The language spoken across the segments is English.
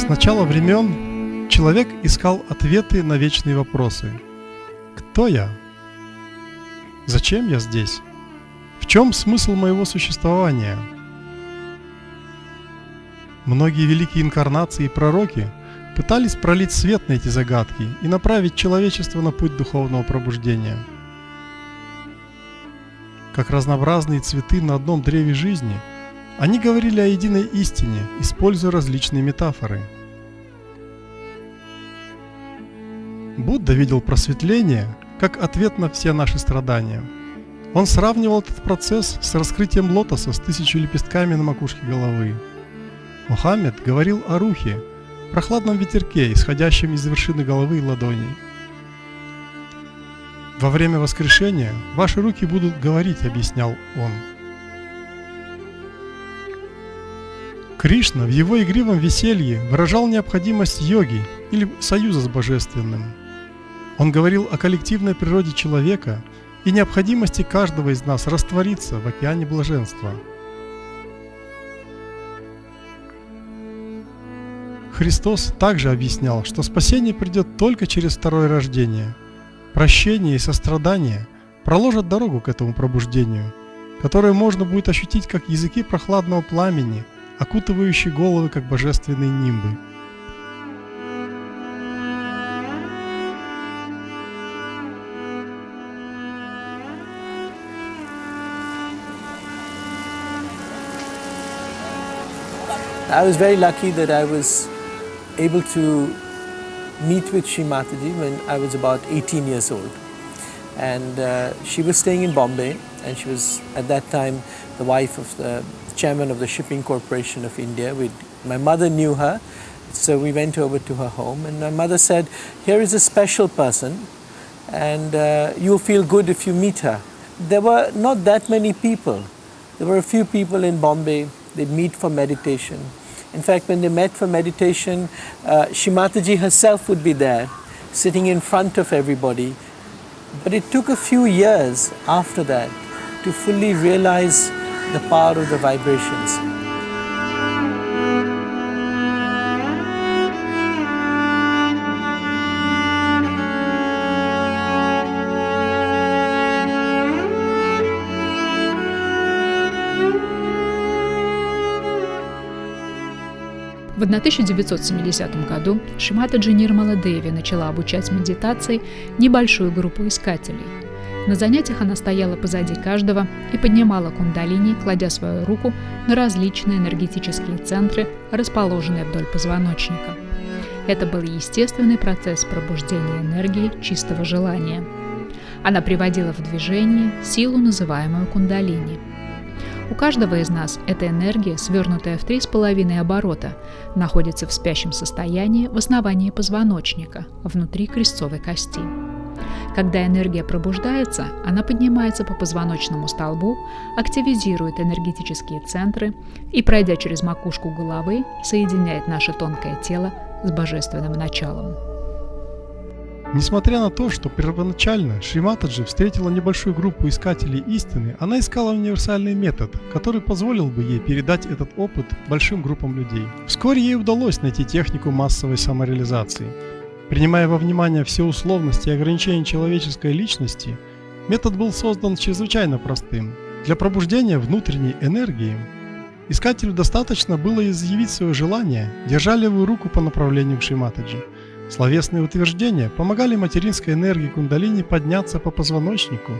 С начала времен человек искал ответы на вечные вопросы. Кто я? Зачем я здесь? В чем смысл моего существования? Многие великие инкарнации и пророки пытались пролить свет на эти загадки и направить человечество на путь духовного пробуждения. Как разнообразные цветы на одном древе жизни, они говорили о единой истине, используя различные метафоры. Будда видел просветление как ответ на все наши страдания. Он сравнивал этот процесс с раскрытием лотоса с 1000 лепестками на макушке головы. Мухаммед говорил о рухе, прохладном ветерке, исходящем из вершины головы и ладоней. Во время воскрешения ваши руки будут говорить, объяснял он. Кришна в его игривом веселье выражал необходимость йоги или союза с Божественным. Он говорил о коллективной природе человека и необходимости каждого из нас раствориться в океане блаженства. Христос также объяснял, что спасение придет только через второе рождение. Прощение и сострадание проложат дорогу к этому пробуждению, которое можно будет ощутить как языки прохладного пламени, окутывающие головы как божественные нимбы. I was very lucky that I was able to meet with Shri Mataji when I was about 18 years old. And she was staying in Bombay, and she was at that time the wife of the chairman of the Shipping Corporation of India. My mother knew her, so we went over to her home, and my mother said, "Here is a special person, and you'll feel good if you meet her." There were not that many people. There were a few people in Bombay. They'd meet for meditation. In fact, when they met for meditation, Shri Mataji herself would be there, sitting in front of everybody. But it took a few years after that to fully realize the power of the vibrations. В 1970 году Шри Матаджи Нирмала Деви начала обучать медитации небольшую группу искателей. На занятиях она стояла позади каждого и поднимала кундалини, кладя свою руку на различные энергетические центры, расположенные вдоль позвоночника. Это был естественный процесс пробуждения энергии чистого желания. Она приводила в движение силу, называемую кундалини. У каждого из нас эта энергия, свернутая в 3,5 оборота, находится в спящем состоянии в основании позвоночника, внутри крестцовой кости. Когда энергия пробуждается, она поднимается по позвоночному столбу, активизирует энергетические центры и, пройдя через макушку головы, соединяет наше тонкое тело с божественным началом. Несмотря на то, что первоначально Шри Матаджи встретила небольшую группу искателей истины, она искала универсальный метод, который позволил бы ей передать этот опыт большим группам людей. Вскоре ей удалось найти технику массовой самореализации. Принимая во внимание все условности и ограничения человеческой личности, метод был создан чрезвычайно простым. Для пробуждения внутренней энергии искателю достаточно было изъявить свое желание, держа левую руку по направлению к Шри Матаджи. Словесные утверждения помогали материнской энергии кундалини подняться по позвоночнику,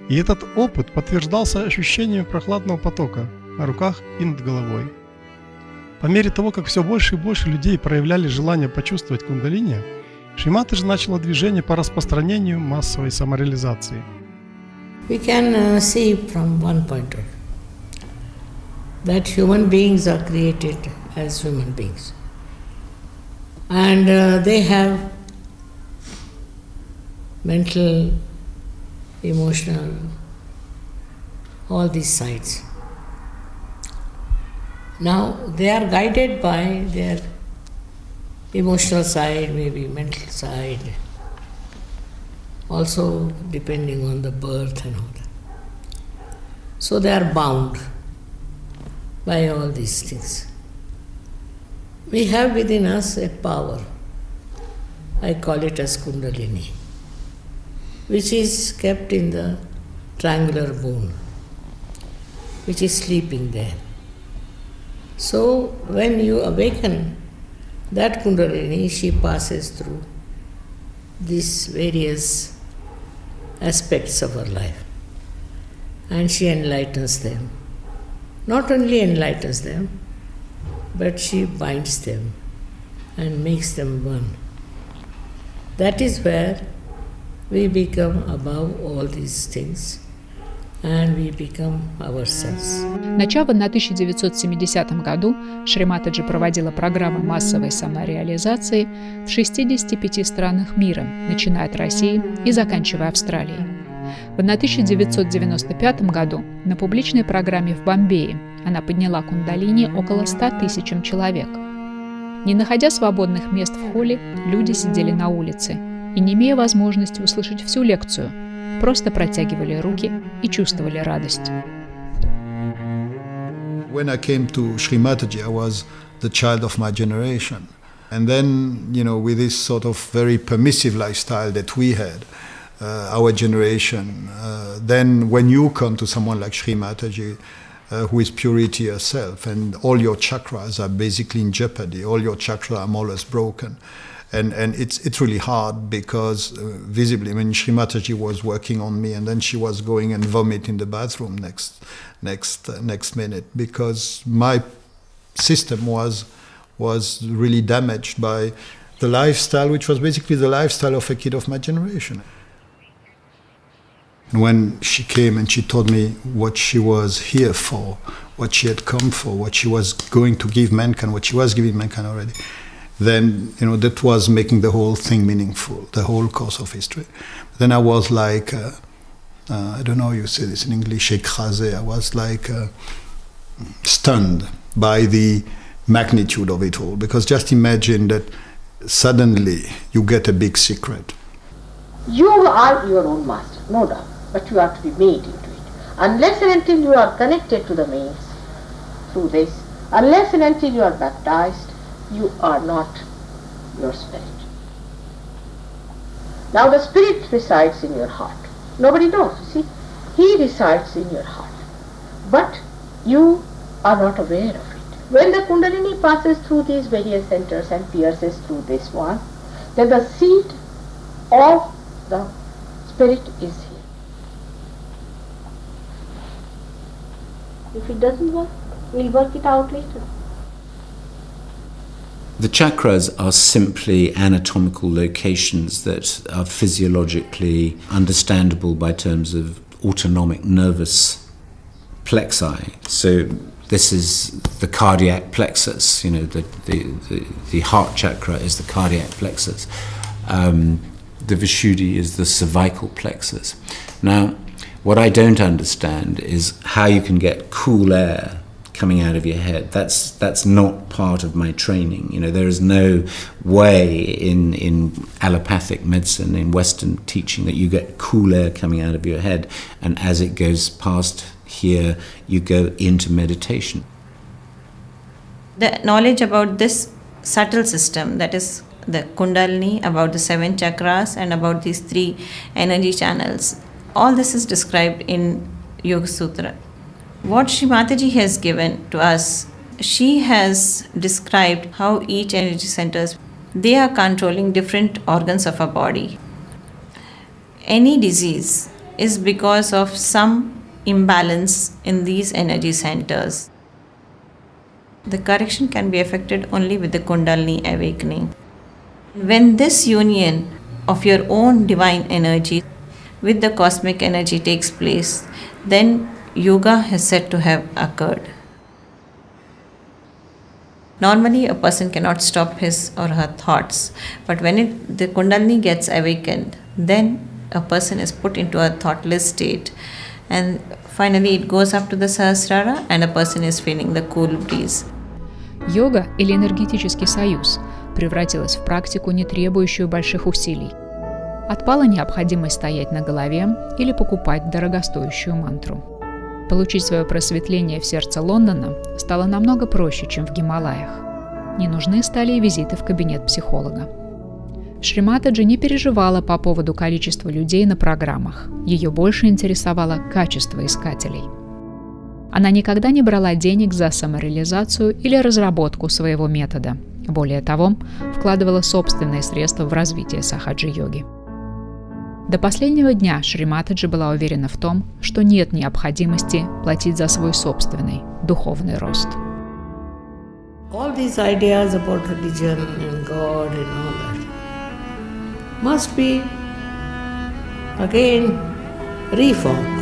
и этот опыт подтверждался ощущением прохладного потока на руках и над головой. По мере того, как все больше и больше людей проявляли желание почувствовать кундалини, Шри Матаджи начала движение по распространению массовой самореализации. We can see from one point of view that human beings are created as human beings. And they have mental, emotional, all these sides. Now they are guided by their emotional side, maybe mental side, also depending on the birth and all that. So they are bound by all these things. We have within us a power, I call it as Kundalini, which is kept in the triangular bone, which is sleeping there. So when you awaken that Kundalini, she passes through these various aspects of her life and she enlightens them. Not only enlightens them, but she binds them and makes them one. That is where we become above all these things and we become ourselves. Начав в 1970 году, Шри Матаджи проводила программы массовой самореализации в 65 странах мира, начиная от России и заканчивая Австралией. В 1995 году на публичной программе в Бомбее она подняла кундалини около 100 тысячам человек. Не находя свободных мест в холле, люди сидели на улице и, не имея возможности услышать всю лекцию, просто протягивали руки и чувствовали радость. When I came to Sri Mataji, I was the child of my generation. And then, with this sort of very permissive lifestyle that we had, our generation, then when you come to someone like Sri Mataji, who is purity herself, and all your chakras are basically in jeopardy, all your chakras are more or less broken. And it's really hard because visibly, Sri Mataji was working on me, and then she was going and vomit in the bathroom next minute because my system was really damaged by the lifestyle, which was basically the lifestyle of a kid of my generation. And when she came and she told me what she was here for, what she had come for, what she was going to give mankind, what she was giving mankind already, then that was making the whole thing meaningful, the whole course of history. Then I was like, I don't know how you say this in English, écrasé. I was like stunned by the magnitude of it all. Because just imagine that suddenly you get a big secret. You are your own master, no doubt, but you have to be made into it. Unless and until you are connected to the means through this, unless and until you are baptized, you are not your spirit. Now the spirit resides in your heart. Nobody knows, you see. He resides in your heart. But you are not aware of it. When the Kundalini passes through these various centers and pierces through this one, then the seed of the spirit is here. If it doesn't work, we'll work it out later. The chakras are simply anatomical locations that are physiologically understandable by terms of autonomic nervous plexi. So this is the cardiac plexus, the heart chakra is the cardiac plexus. The Vishuddhi is the cervical plexus. Now, what I don't understand is how you can get cool air coming out of your head. That's not part of my training. There is no way in allopathic medicine, in Western teaching, that you get cool air coming out of your head, and as it goes past here, you go into meditation. The knowledge about this subtle system, that is the Kundalini, about the 7 chakras, and about these 3 energy channels, all this is described in Yoga Sutra. What Sri Mataji has given to us, she has described how each energy centers, they are controlling different organs of our body. Any disease is because of some imbalance in these energy centers. The correction can be effected only with the Kundalini awakening. When this union of your own divine energy with the cosmic energy takes place, then yoga is said to have occurred. Normally, a person cannot stop his or her thoughts, but when the Kundalini gets awakened, then a person is put into a thoughtless state, and finally it goes up to the Sahasrara, and a person is feeling the cool breeze. Йога или энергетический союз превратилась в практику, не требующую больших усилий. Отпала необходимость стоять на голове или покупать дорогостоящую мантру. Получить свое просветление в сердце Лондона стало намного проще, чем в Гималаях. Не нужны стали и визиты в кабинет психолога. Шриматаджи не переживала по поводу количества людей на программах. Ее больше интересовало качество искателей. Она никогда не брала денег за самореализацию или разработку своего метода. Более того, вкладывала собственные средства в развитие сахаджа-йоги. До последнего дня Шриматаджи была уверена в том, что нет необходимости платить за свой собственный духовный рост. All these ideas about religion and God and all that must be again reformed.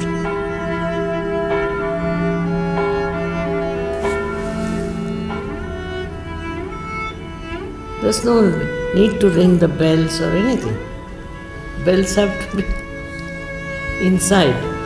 There's no need to ring the bells or anything. Bells have to be inside.